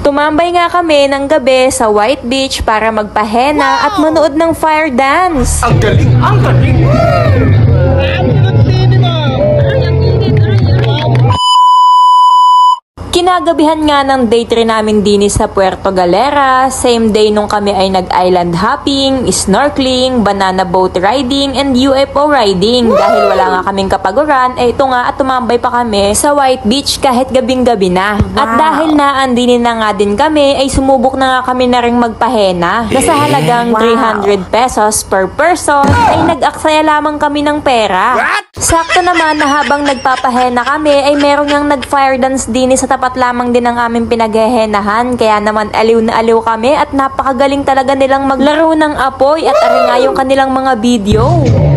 Tumambay nga kami ng gabi sa White Beach para magpahena at manood ng fire dance. Ang galing! Ang galing! Kinagabihan nga ng day 3 namin din sa Puerto Galera. Same day nung kami ay nag-island hopping, snorkeling, banana boat riding, and UFO riding. Dahil wala nga kaming kapaguran, ito nga at tumambay pa kami sa White Beach kahit gabing-gabi na. At dahil naandinin na nga din kami, ay sumubok na nga kami na ring magpahena. Na sa halagang 300 pesos per person, ay nag-aksaya lamang kami ng pera. Sakto naman na habang nagpapahena kami, ay meron ngang nag-fire dance din sa tapat lamang din ang aming pinaghehenahan. Kaya naman aliw na aliw kami at napakagaling talaga nilang maglaro ng apoy at ari nga yung kanilang mga video.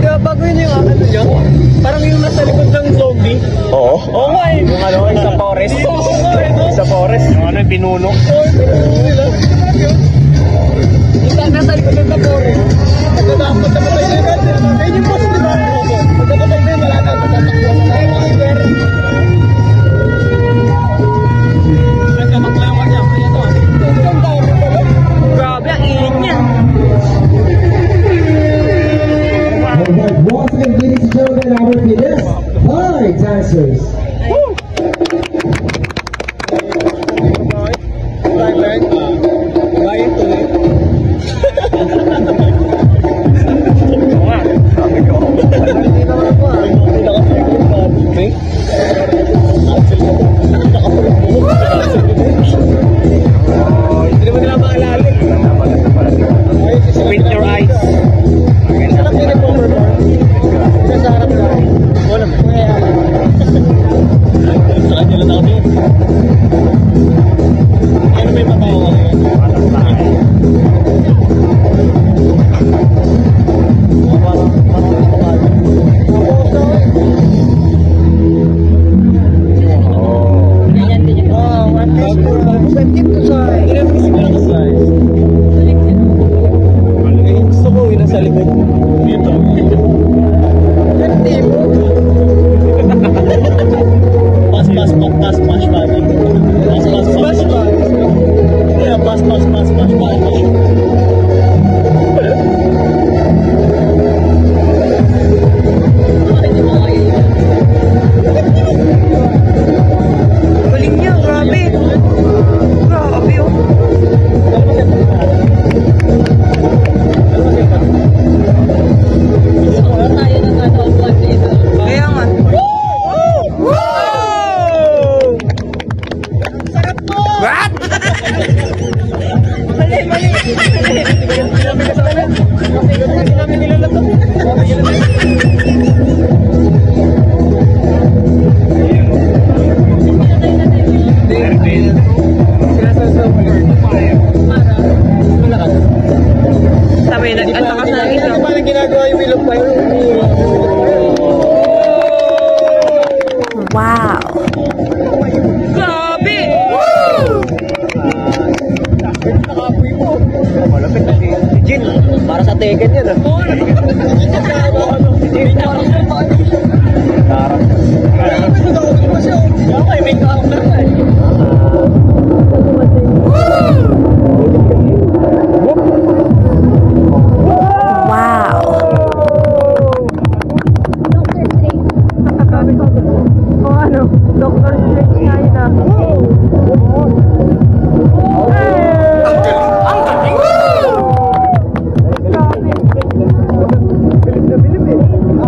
Kaya bago yun yung ano nyo, parang yung nasa likod ng zombie. Oo. Oo nga eh. Yung ano, sa forest. Oo nga eh. Sa forest. Yung ano, yung pinuno. Oo, pinuno nila. Yung nasa likod ng forest. Pagkatapos na patay na yun. Ayun yung post, di ba? Pagkatapos na yun, wala na. Pagkatapos na yun, mga iber. Grabe, ang iling niya. Once again, ladies and gentlemen, our winners, fire dancers. With your eyes. Sarap yun yung performer. Sa harap na. Wala mo. Sa kanya lang ako yun. Ano may matawa ka yun? Sa likod. Dito. Pass. Yeah, pass. Galing niya, grabe. Grabe yun. Kaya nga. Sarap po! What? Mali. Sabi, nag-alakas na ito. Ano ba nang ginagawa yung Wheel of Fire? Wow! Grabe! Woo! Nakapoy mo. Malapit na si Jin. Para sa Tekken yan ah. Oo, si Jin. May character na eh. Wow! O ano, Dr. Strange nga yun ah. Ang galing! Ang galing! Bilib na bilib eh.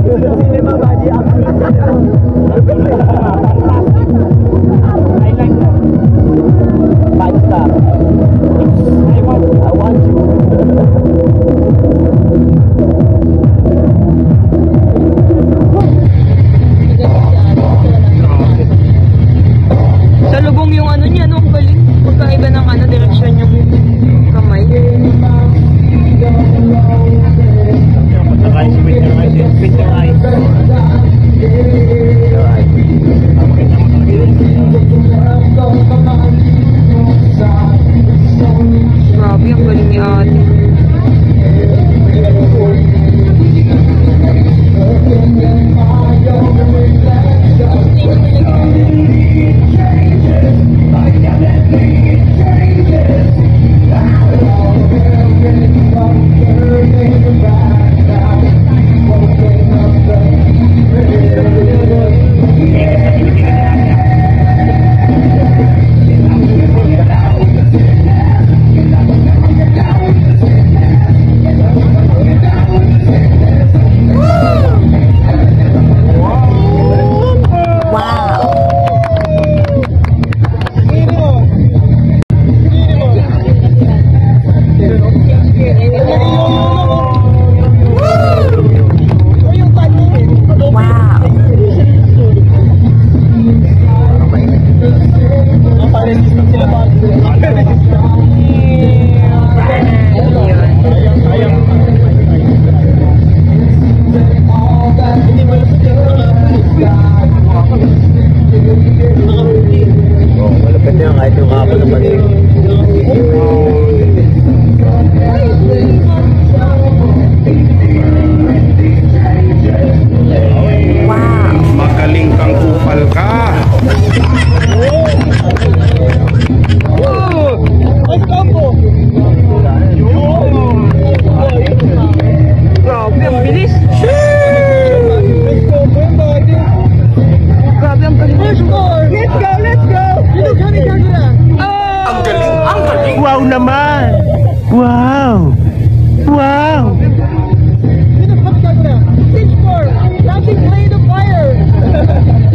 Cinema body action. I like that. 5 star. I want you. Sa lubong yung ano niya, no? Galing. Magkaiba ng ano, direksyon yung kamay. With your eyes. Grabe, ang galing ni ate. Wow naman! Wow! Wow! Stage 4, Laughing Blade of Fire!